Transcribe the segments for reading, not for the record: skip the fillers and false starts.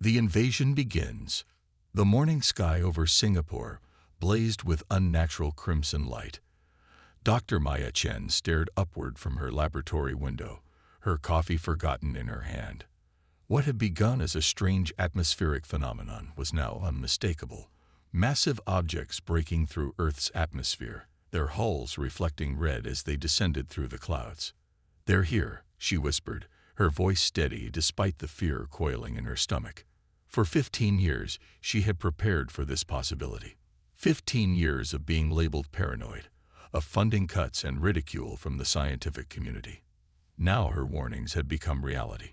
The invasion begins. The morning sky over Singapore blazed with unnatural crimson light. Dr. Maya Chen stared upward from her laboratory window, her coffee forgotten in her hand. What had begun as a strange atmospheric phenomenon was now unmistakable. Massive objects breaking through Earth's atmosphere, their hulls reflecting red as they descended through the clouds. "They're here," she whispered, her voice steady despite the fear coiling in her stomach. For 15 years, she had prepared for this possibility. 15 years of being labeled paranoid, of funding cuts and ridicule from the scientific community. Now her warnings had become reality.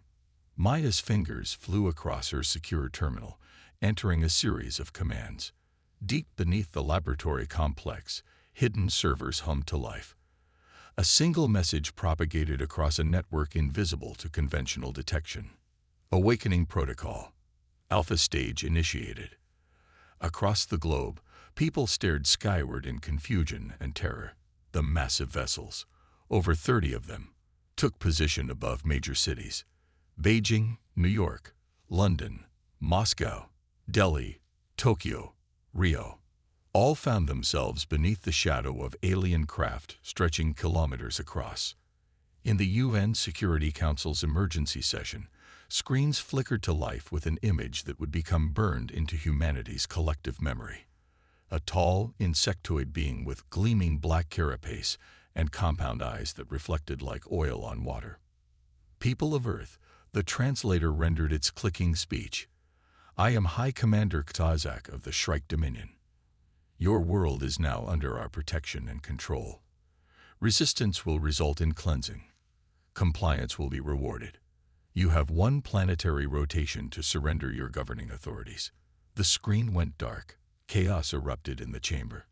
Maya's fingers flew across her secure terminal, entering a series of commands. Deep beneath the laboratory complex, hidden servers hummed to life. A single message propagated across a network invisible to conventional detection. Awakening protocol. Alpha stage initiated. Across the globe, people stared skyward in confusion and terror. The massive vessels, over 30 of them, took position above major cities. Beijing, New York, London, Moscow, Delhi, Tokyo, Rio. All found themselves beneath the shadow of alien craft stretching kilometers across. In the UN Security Council's emergency session, screens flickered to life with an image that would become burned into humanity's collective memory. A tall, insectoid being with gleaming black carapace and compound eyes that reflected like oil on water. "People of Earth," the translator rendered its clicking speech. "I am High Commander Ktazak of the Shrike Dominion. Your world is now under our protection and control. Resistance will result in cleansing. Compliance will be rewarded. You have one planetary rotation to surrender your governing authorities." The screen went dark. Chaos erupted in the chamber.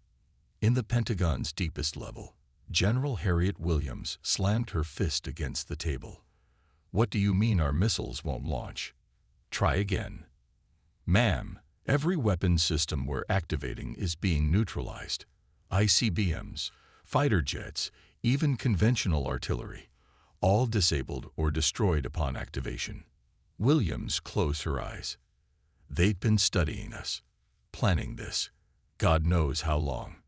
In the Pentagon's deepest level, General Harriet Williams slammed her fist against the table. "What do you mean our missiles won't launch? Try again." "Ma'am, every weapon system we're activating is being neutralized. ICBMs, fighter jets, even conventional artillery, all disabled or destroyed upon activation." Williams closed her eyes. "They've been studying us, planning this, God knows how long."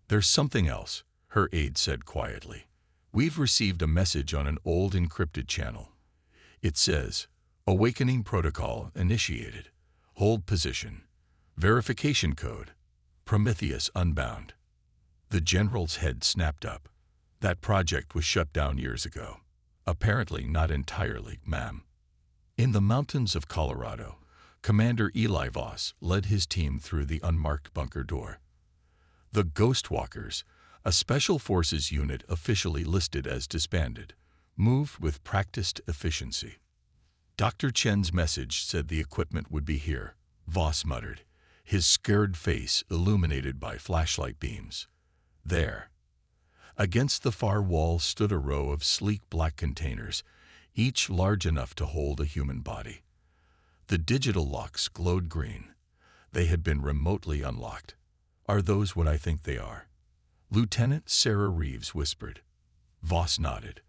"There's something else," her aide said quietly. "We've received a message on an old encrypted channel. It says, 'Awakening protocol initiated. Hold position. Verification code. Prometheus unbound.'" The general's head snapped up. "That project was shut down years ago." "Apparently not entirely, ma'am." In the mountains of Colorado, Commander Eli Voss led his team through the unmarked bunker door. The Ghost Walkers, a special forces unit officially listed as disbanded, moved with practiced efficiency. "Dr. Chen's message said the equipment would be here," Voss muttered, his scared face illuminated by flashlight beams. "There." Against the far wall stood a row of sleek black containers, each large enough to hold a human body. The digital locks glowed green. They had been remotely unlocked. "Are those what I think they are?" Lieutenant Sarah Reeves whispered. Voss nodded.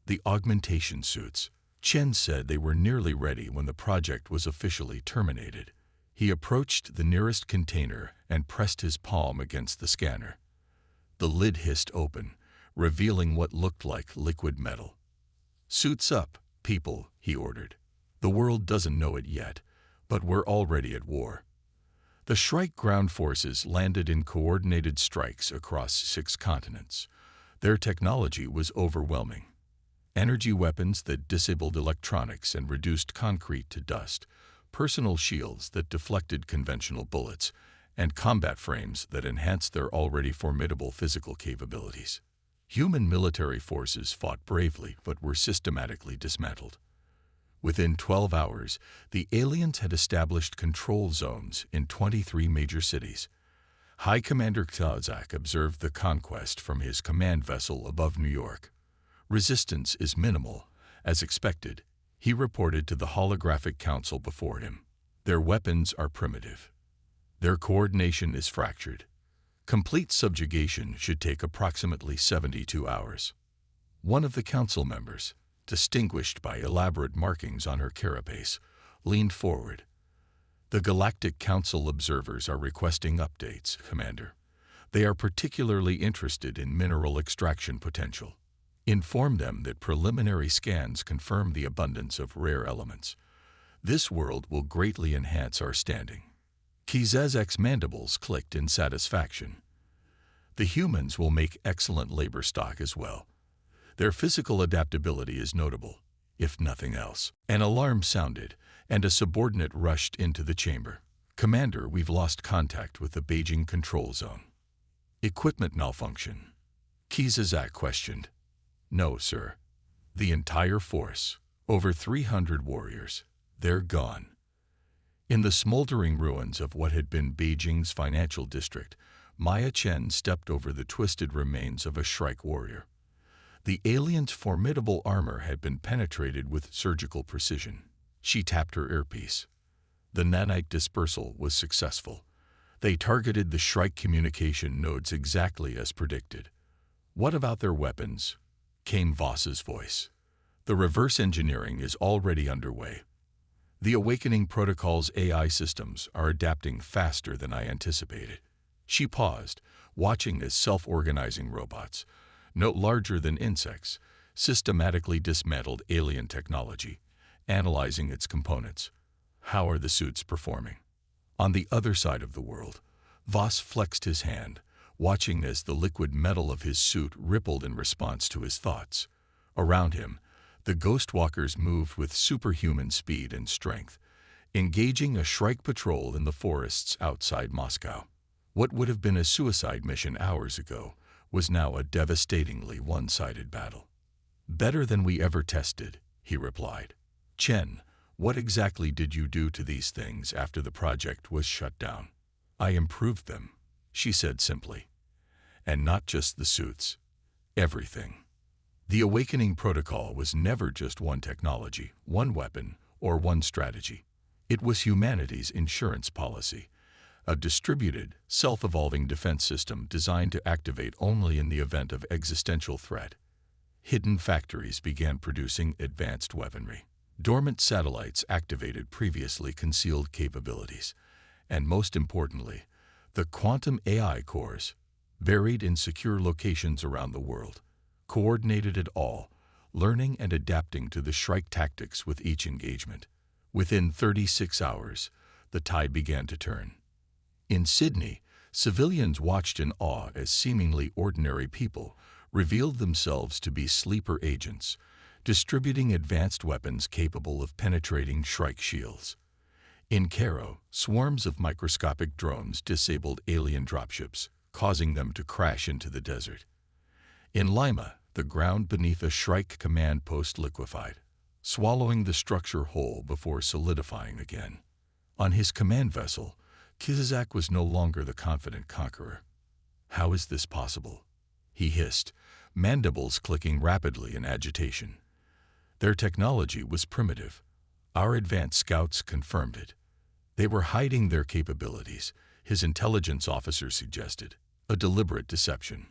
"The augmentation suits." Chen said they were nearly ready when the project was officially terminated. He approached the nearest container and pressed his palm against the scanner. The lid hissed open, revealing what looked like liquid metal. "Suits up, people," he ordered. "The world doesn't know it yet, but we're already at war." The Shrike ground forces landed in coordinated strikes across 6 continents. Their technology was overwhelming. Energy weapons that disabled electronics and reduced concrete to dust, personal shields that deflected conventional bullets, and combat frames that enhanced their already formidable physical capabilities. Human military forces fought bravely but were systematically dismantled. Within 12 hours, the aliens had established control zones in 23 major cities. High Commander Ktazak observed the conquest from his command vessel above New York. "Resistance is minimal, as expected," he reported to the holographic council before him. "Their weapons are primitive. Their coordination is fractured. Complete subjugation should take approximately 72 hours." One of the council members, distinguished by elaborate markings on her carapace, leaned forward. The Galactic Council observers are requesting updates, Commander. They are particularly interested in mineral extraction potential. Inform them that preliminary scans confirm the abundance of rare elements. This world will greatly enhance our standing. Kizezek's mandibles clicked in satisfaction. The humans will make excellent labor stock as well. Their physical adaptability is notable, if nothing else. An alarm sounded, and a subordinate rushed into the chamber. Commander, we've lost contact with the Beijing control zone. Equipment malfunction? Kizezek questioned. No, sir. The entire force, over 300 warriors, they're gone. In the smoldering ruins of what had been Beijing's financial district, Maya Chen stepped over the twisted remains of a Shrike warrior. The alien's formidable armor had been penetrated with surgical precision. She tapped her earpiece. The nanite dispersal was successful. They targeted the Shrike communication nodes exactly as predicted. What about their weapons? Came Voss's voice. The reverse engineering is already underway. The Awakening Protocol's AI systems are adapting faster than I anticipated. She paused, watching as self-organizing robots, no larger than insects, systematically dismantled alien technology, analyzing its components. How are the suits performing? On the other side of the world, Voss flexed his hand, watching as the liquid metal of his suit rippled in response to his thoughts. Around him, the Ghostwalkers moved with superhuman speed and strength, engaging a Shrike patrol in the forests outside Moscow. What would have been a suicide mission hours ago was now a devastatingly one-sided battle. Better than we ever tested, he replied. Chen, what exactly did you do to these things after the project was shut down? I improved them, she said simply. And not just the suits. Everything. The Awakening Protocol was never just one technology, one weapon, or one strategy. It was humanity's insurance policy, a distributed, self-evolving defense system designed to activate only in the event of existential threat. Hidden factories began producing advanced weaponry. Dormant satellites activated previously concealed capabilities. And most importantly, the quantum AI cores, buried in secure locations around the world, coordinated it all, learning and adapting to the Shrike tactics with each engagement. Within 36 hours, the tide began to turn. In Sydney, civilians watched in awe as seemingly ordinary people revealed themselves to be sleeper agents, distributing advanced weapons capable of penetrating Shrike shields. In Cairo, swarms of microscopic drones disabled alien dropships, causing them to crash into the desert. In Lima, the ground beneath a Shrike command post liquefied, swallowing the structure whole before solidifying again. On his command vessel, Kizezek was no longer the confident conqueror. How is this possible? He hissed, mandibles clicking rapidly in agitation. Their technology was primitive. Our advanced scouts confirmed it. They were hiding their capabilities, his intelligence officer suggested, a deliberate deception.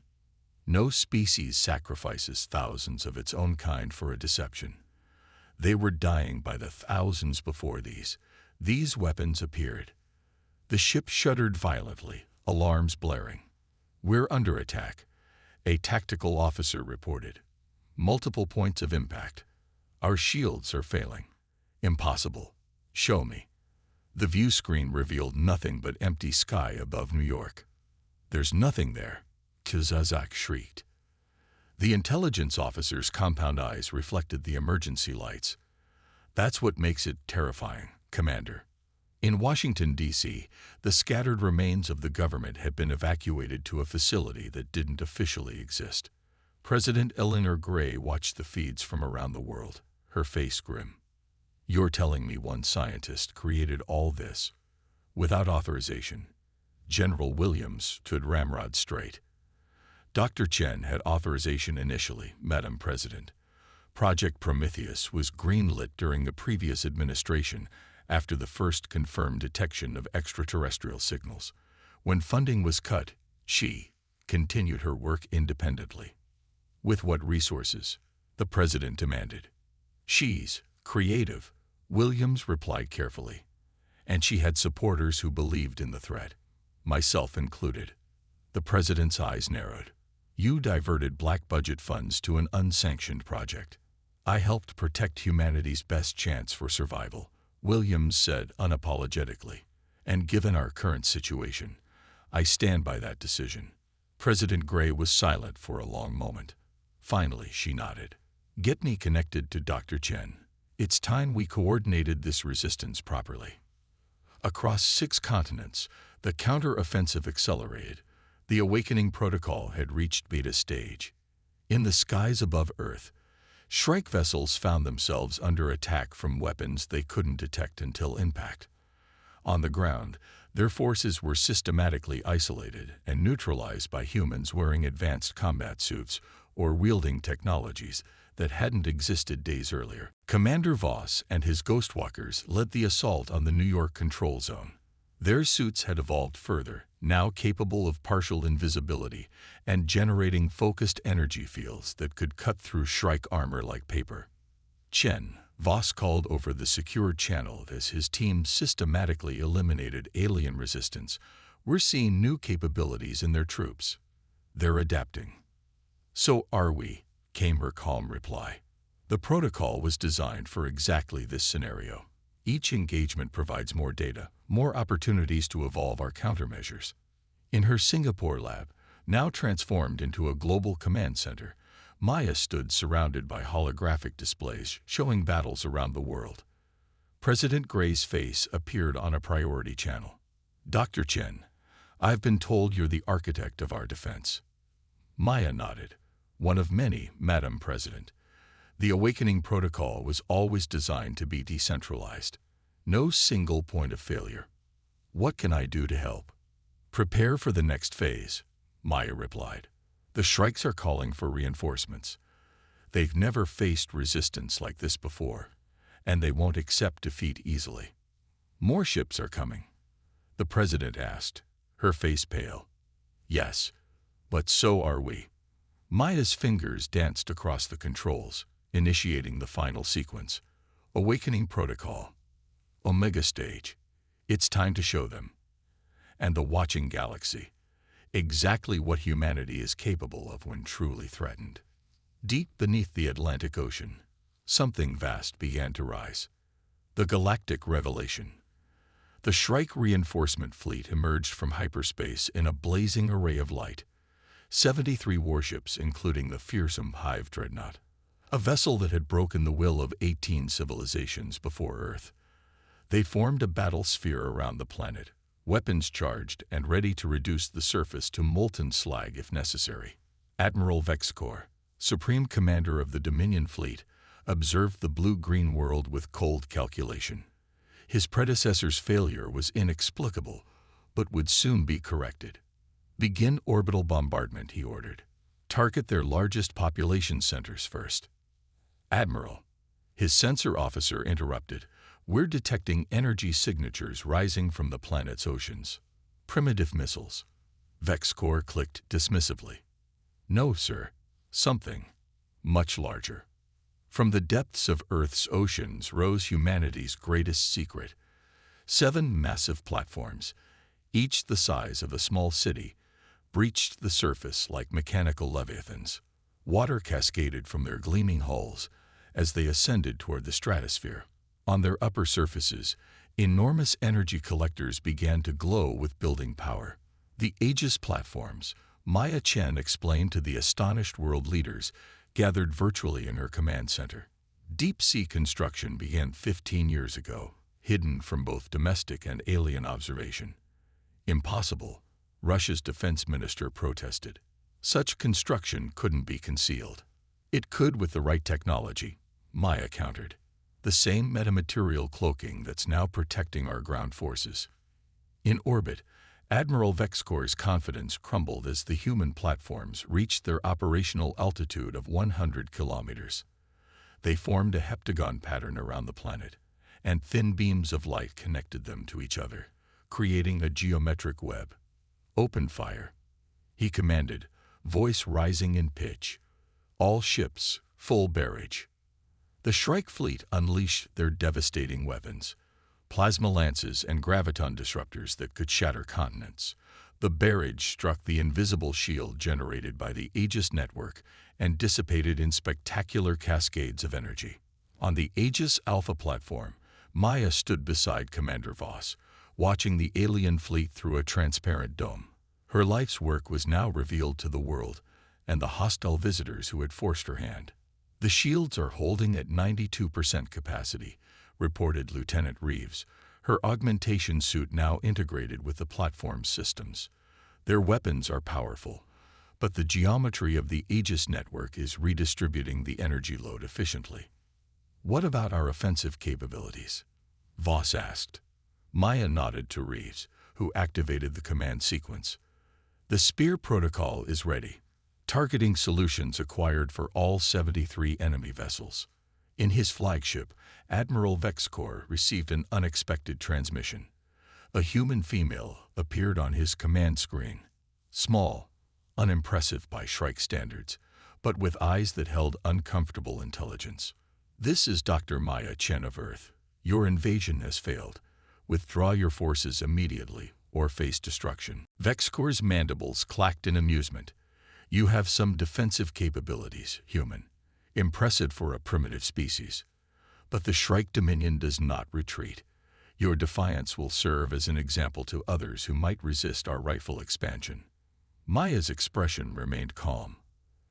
No species sacrifices thousands of its own kind for a deception. They were dying by the thousands before these weapons appeared. The ship shuddered violently, alarms blaring. We're under attack, a tactical officer reported. Multiple points of impact. Our shields are failing. Impossible. Show me. The view screen revealed nothing but empty sky above New York. There's nothing there, Kizezek shrieked. The intelligence officer's compound eyes reflected the emergency lights. That's what makes it terrifying, Commander. In Washington, D.C., the scattered remains of the government had been evacuated to a facility that didn't officially exist. President Eleanor Gray watched the feeds from around the world, her face grim. You're telling me one scientist created all this without authorization? General Williams stood ramrod straight. Dr. Chen had authorization initially, Madam President. Project Prometheus was greenlit during the previous administration after the first confirmed detection of extraterrestrial signals. When funding was cut, she continued her work independently. With what resources? The President demanded. She's creative, Williams replied carefully. And she had supporters who believed in the threat, myself included. The president's eyes narrowed. You diverted black budget funds to an unsanctioned project. I helped protect humanity's best chance for survival, Williams said unapologetically. And given our current situation, I stand by that decision. President Gray was silent for a long moment. Finally, she nodded. Get me connected to Dr. Chen. It's time we coordinated this resistance properly. Across 6 continents, the counter-offensive accelerated. The awakening protocol had reached beta stage. In the skies above Earth, Shrike vessels found themselves under attack from weapons they couldn't detect until impact. On the ground, their forces were systematically isolated and neutralized by humans wearing advanced combat suits or wielding technologies that hadn't existed days earlier. Commander Voss and his Ghostwalkers led the assault on the New York control zone. Their suits had evolved further, now capable of partial invisibility and generating focused energy fields that could cut through Shrike armor like paper. Chen, Voss called over the secured channel as his team systematically eliminated alien resistance. We're seeing new capabilities in their troops. They're adapting. So are we, came her calm reply. The protocol was designed for exactly this scenario. Each engagement provides more data, more opportunities to evolve our countermeasures. In her Singapore lab, now transformed into a global command center, Maya stood surrounded by holographic displays showing battles around the world. President Gray's face appeared on a priority channel. Dr. Chen, I've been told you're the architect of our defense. Maya nodded. One of many, Madam President. The awakening protocol was always designed to be decentralized. No single point of failure. What can I do to help? Prepare for the next phase, Maya replied. The Shrikes are calling for reinforcements. They've never faced resistance like this before, and they won't accept defeat easily. More ships are coming? The president asked, her face pale. Yes, but so are we. Maya's fingers danced across the controls, initiating the final sequence. Awakening protocol. Omega stage. It's time to show them. And the watching galaxy. Exactly what humanity is capable of when truly threatened. Deep beneath the Atlantic Ocean, something vast began to rise. The Galactic Revelation. The Shrike reinforcement fleet emerged from hyperspace in a blazing array of light. 73 warships, including the fearsome Hive Dreadnought, a vessel that had broken the will of 18 civilizations before Earth. They formed a battle sphere around the planet, weapons charged and ready to reduce the surface to molten slag if necessary. Admiral Vexcor, Supreme Commander of the Dominion Fleet, observed the blue-green world with cold calculation. His predecessor's failure was inexplicable, but would soon be corrected. Begin orbital bombardment, he ordered. Target their largest population centers first. Admiral, his sensor officer interrupted. We're detecting energy signatures rising from the planet's oceans. Primitive missiles. Vexcor clicked dismissively. No, sir. Something much larger. From the depths of Earth's oceans rose humanity's greatest secret. 7 massive platforms, each the size of a small city, breached the surface like mechanical leviathans. Water cascaded from their gleaming hulls as they ascended toward the stratosphere. On their upper surfaces, enormous energy collectors began to glow with building power. The Aegis platforms, Maya Chen explained to the astonished world leaders, gathered virtually in her command center. Deep-sea construction began 15 years ago, hidden from both domestic and alien observation. Impossible, Russia's defense minister protested. Such construction couldn't be concealed. It could with the right technology, Maya countered. The same metamaterial cloaking that's now protecting our ground forces. In orbit, Admiral Vexcor's confidence crumbled as the human platforms reached their operational altitude of 100 kilometers. They formed a heptagon pattern around the planet, and thin beams of light connected them to each other, creating a geometric web. Open fire, he commanded, voice rising in pitch. All ships, full barrage. The Shrike fleet unleashed their devastating weapons, plasma lances and graviton disruptors that could shatter continents. The barrage struck the invisible shield generated by the Aegis network and dissipated in spectacular cascades of energy. On the Aegis Alpha platform, Maya stood beside Commander Voss, watching the alien fleet through a transparent dome. Her life's work was now revealed to the world and the hostile visitors who had forced her hand. "The shields are holding at 92% capacity," reported Lieutenant Reeves, her augmentation suit now integrated with the platform's systems. "Their weapons are powerful, but the geometry of the Aegis network is redistributing the energy load efficiently." "What about our offensive capabilities?" Voss asked. Maya nodded to Reeves, who activated the command sequence. "The Spear protocol is ready. Targeting solutions acquired for all 73 enemy vessels." In his flagship, Admiral Vexcor received an unexpected transmission. A human female appeared on his command screen. Small, unimpressive by Shrike standards, but with eyes that held uncomfortable intelligence. "This is Dr. Maya Chen of Earth. Your invasion has failed. Withdraw your forces immediately or face destruction." Vexcor's mandibles clacked in amusement. "You have some defensive capabilities, human. Impressive for a primitive species. But the Shrike Dominion does not retreat. Your defiance will serve as an example to others who might resist our rightful expansion." Maya's expression remained calm.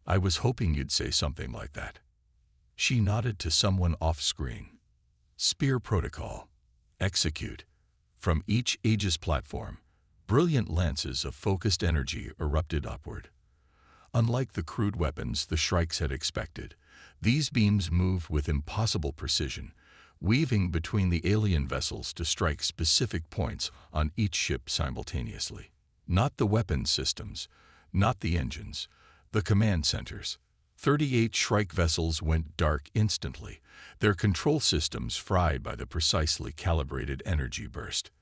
"I was hoping you'd say something like that." She nodded to someone off-screen. "Spear protocol. Execute." From each Aegis platform, brilliant lances of focused energy erupted upward. Unlike the crude weapons the Shrikes had expected, these beams moved with impossible precision, weaving between the alien vessels to strike specific points on each ship simultaneously. Not the weapons systems, not the engines, the command centers. 38 Shrike vessels went dark instantly, their control systems fried by the precisely calibrated energy burst.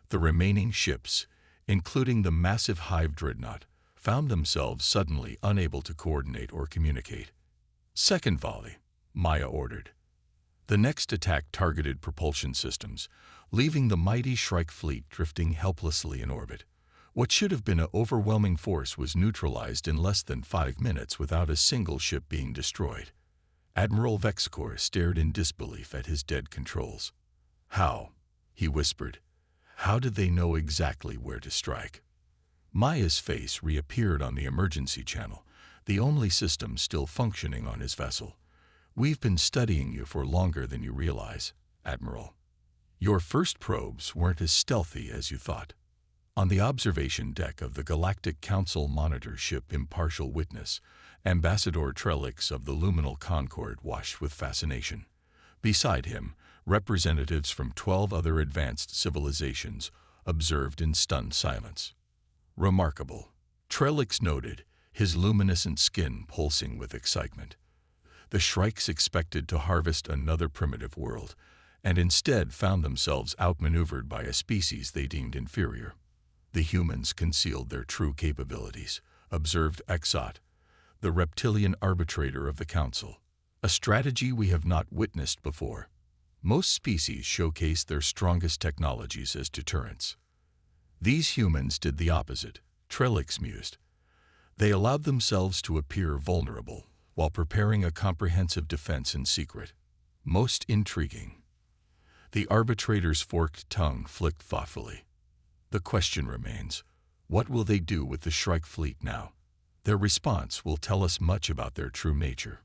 The remaining ships, including the massive Hive dreadnought, found themselves suddenly unable to coordinate or communicate. "Second volley," Maya ordered. The next attack targeted propulsion systems, leaving the mighty Shrike fleet drifting helplessly in orbit. What should have been an overwhelming force was neutralized in less than 5 minutes without a single ship being destroyed. Admiral Vexcor stared in disbelief at his dead controls. "How?" he whispered. "How did they know exactly where to strike?" Maya's face reappeared on the emergency channel, the only system still functioning on his vessel. "We've been studying you for longer than you realize, Admiral. Your first probes weren't as stealthy as you thought." On the observation deck of the Galactic Council monitor ship Impartial Witness, Ambassador Trellix of the Luminal Concord watched with fascination. Beside him, representatives from 12 other advanced civilizations observed in stunned silence. "Remarkable," Trellix noted, his luminescent skin pulsing with excitement. The Shrikes expected to harvest another primitive world, and instead found themselves outmaneuvered by a species they deemed inferior. "The humans concealed their true capabilities," observed Exot, the reptilian arbitrator of the Council. "A strategy we have not witnessed before. Most species showcase their strongest technologies as deterrents. These humans did the opposite," Trellix mused. "They allowed themselves to appear vulnerable while preparing a comprehensive defense in secret. Most intriguing." The arbitrator's forked tongue flicked thoughtfully. "The question remains, what will they do with the Shrike fleet now? Their response will tell us much about their true nature."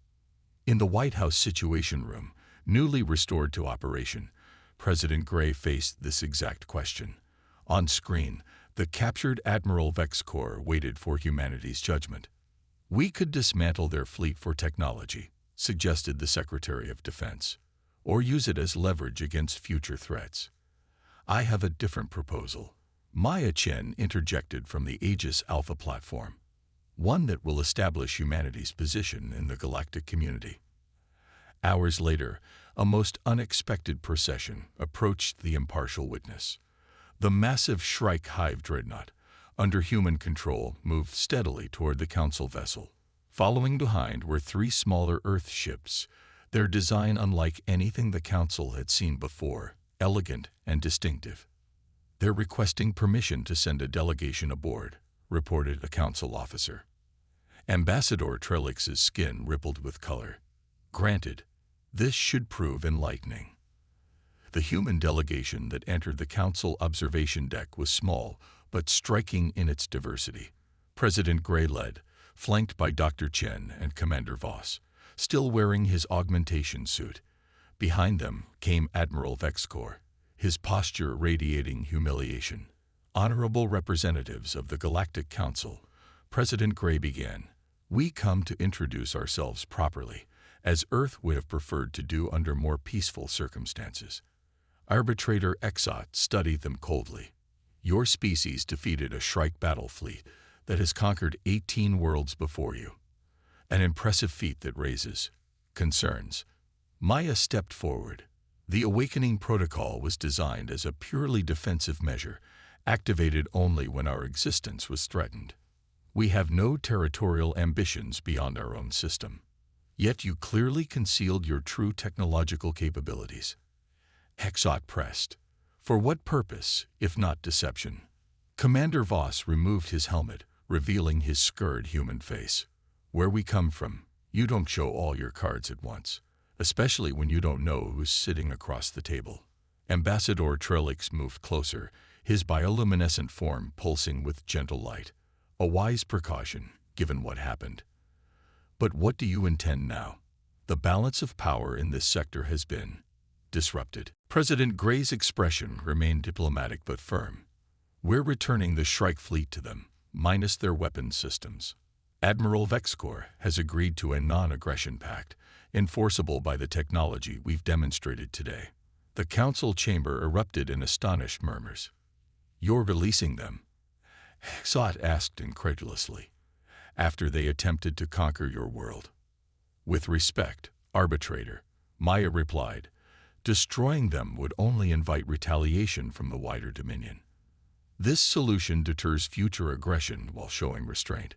In the White House Situation Room, newly restored to operation, President Gray faced this exact question. On screen, the captured Admiral Vexcor waited for humanity's judgment. "We could dismantle their fleet for technology," suggested the Secretary of Defense, "or use it as leverage against future threats." "I have a different proposal," Maya Chen interjected from the Aegis Alpha platform. "One that will establish humanity's position in the galactic community." Hours later, a most unexpected procession approached the Impartial Witness. The massive Shrike Hive dreadnought, under human control, moved steadily toward the Council vessel. Following behind were 3 smaller Earth ships, their design unlike anything the Council had seen before elegant and distinctive. "They're requesting permission to send a delegation aboard," reported a council officer. Ambassador Trellix's skin rippled with color. "Granted, this should prove enlightening." The human delegation that entered the council observation deck was small, but striking in its diversity. President Gray led, flanked by Dr. Chen and Commander Voss, still wearing his augmentation suit. Behind them came Admiral Vexcor, his posture radiating humiliation. "Honorable representatives of the Galactic Council," President Gray began, "we come to introduce ourselves properly, as Earth would have preferred to do under more peaceful circumstances." Arbitrator Exot studied them coldly. "Your species defeated a Shrike battle fleet that has conquered 18 worlds before you. An impressive feat that raises concerns." Maya stepped forward. "The Awakening Protocol was designed as a purely defensive measure, activated only when our existence was threatened. We have no territorial ambitions beyond our own system. Yet you clearly concealed your true technological capabilities." Hexot pressed. "For what purpose, if not deception?" Commander Voss removed his helmet, revealing his scarred human face. "Where we come from, you don't show all your cards at once, especially when you don't know who's sitting across the table." Ambassador Trellix moved closer, his bioluminescent form pulsing with gentle light. "A wise precaution, given what happened. But what do you intend now? The balance of power in this sector has been disrupted." President Gray's expression remained diplomatic but firm. "We're returning the Shrike fleet to them, minus their weapons systems. Admiral Vexcor has agreed to a non-aggression pact, enforceable by the technology we've demonstrated today." The council chamber erupted in astonished murmurs. "You're releasing them?" Hexot asked incredulously. "After they attempted to conquer your world?" "With respect, Arbitrator," Maya replied, "destroying them would only invite retaliation from the wider Dominion. This solution deters future aggression while showing restraint.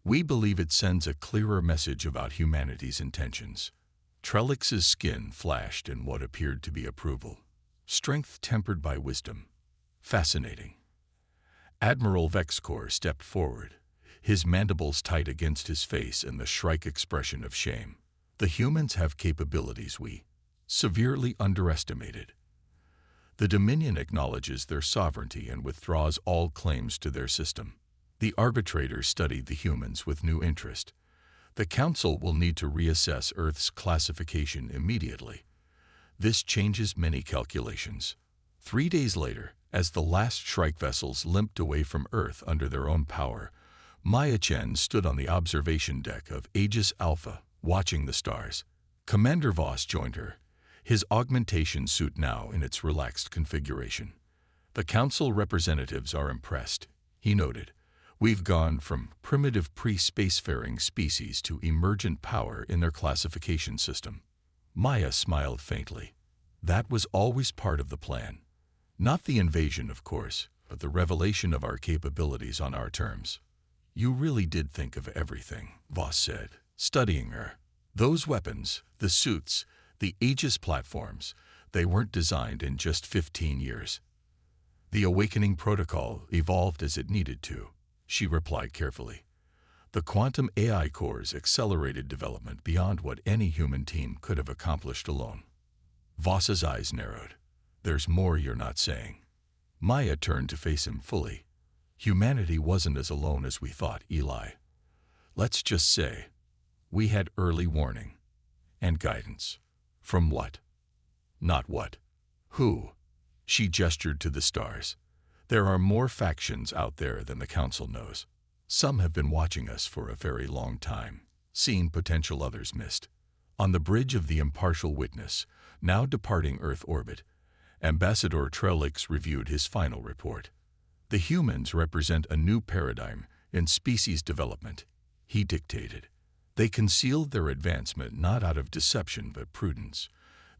We believe it sends a clearer message about humanity's intentions." Trellix's skin flashed in what appeared to be approval. "Strength tempered by wisdom. Fascinating." Admiral Vexcor stepped forward, his mandibles tight against his face and the Shrike expression of shame. "The humans have capabilities we severely underestimated. The Dominion acknowledges their sovereignty and withdraws all claims to their system." The arbitrator studied the humans with new interest. "The Council will need to reassess Earth's classification immediately. This changes many calculations." 3 days later, as the last Shrike vessels limped away from Earth under their own power, Maya Chen stood on the observation deck of Aegis Alpha, watching the stars. Commander Voss joined her, his augmentation suit now in its relaxed configuration. "The Council representatives are impressed," he noted. "We've gone from primitive pre-spacefaring species to emergent power in their classification system." Maya smiled faintly. "That was always part of the plan. Not the invasion, of course, but the revelation of our capabilities on our terms." "You really did think of everything," Voss said, studying her. "Those weapons, the suits, the Aegis platforms, they weren't designed in just 15 years. The Awakening Protocol evolved as it needed to," she replied carefully. "The quantum AI cores accelerated development beyond what any human team could have accomplished alone." Voss's eyes narrowed. "There's more you're not saying." Maya turned to face him fully. "Humanity wasn't as alone as we thought, Eli. Let's just say, we had early warning. And guidance. From what? Not what. Who?" She gestured to the stars. "There are more factions out there than the Council knows. Some have been watching us for a very long time, seeing potential others missed." On the bridge of the impartial witness, now departing Earth orbit, Ambassador Trellix reviewed his final report. "The humans represent a new paradigm in species development," he dictated. "They concealed their advancement not out of deception but prudence.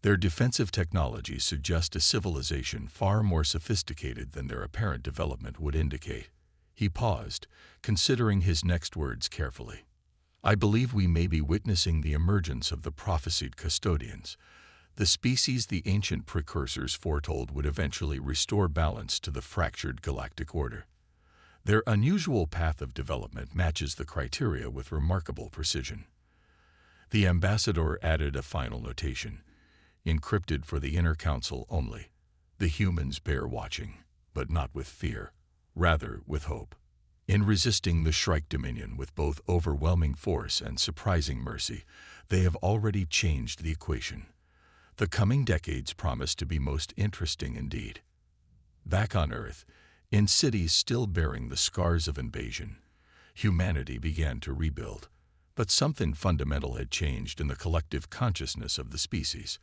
Their defensive technologies suggest a civilization far more sophisticated than their apparent development would indicate." He paused, considering his next words carefully. "I believe we may be witnessing the emergence of the prophesied custodians, the species the ancient precursors foretold would eventually restore balance to the fractured galactic order. Their unusual path of development matches the criteria with remarkable precision. The ambassador added a final notation, encrypted for the inner council only. The humans bear watching, but not with fear, rather with hope. In resisting the Shrike Dominion with both overwhelming force and surprising mercy, they have already changed the equation. The coming decades promise to be most interesting indeed. Back on Earth, in cities still bearing the scars of invasion, humanity began to rebuild. But something fundamental had changed in the collective consciousness of the species.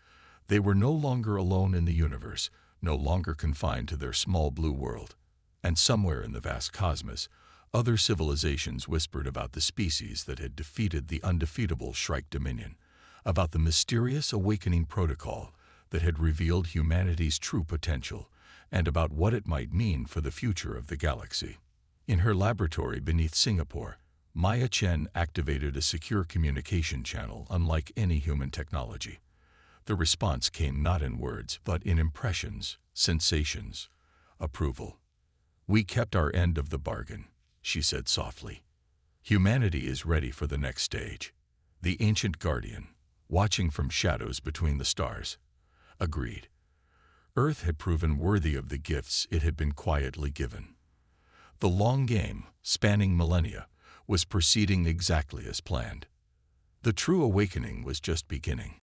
They were no longer alone in the universe, no longer confined to their small blue world. And somewhere in the vast cosmos, other civilizations whispered about the species that had defeated the undefeatable Shrike Dominion, about the mysterious awakening protocol that had revealed humanity's true potential, and about what it might mean for the future of the galaxy. In her laboratory beneath Singapore, Maya Chen activated a secure communication channel unlike any human technology. The response came not in words, but in impressions, sensations, approval. "We kept our end of the bargain," she said softly. "Humanity is ready for the next stage." The ancient guardian, watching from shadows between the stars, agreed. Earth had proven worthy of the gifts it had been quietly given. The long game, spanning millennia, was proceeding exactly as planned. The true awakening was just beginning.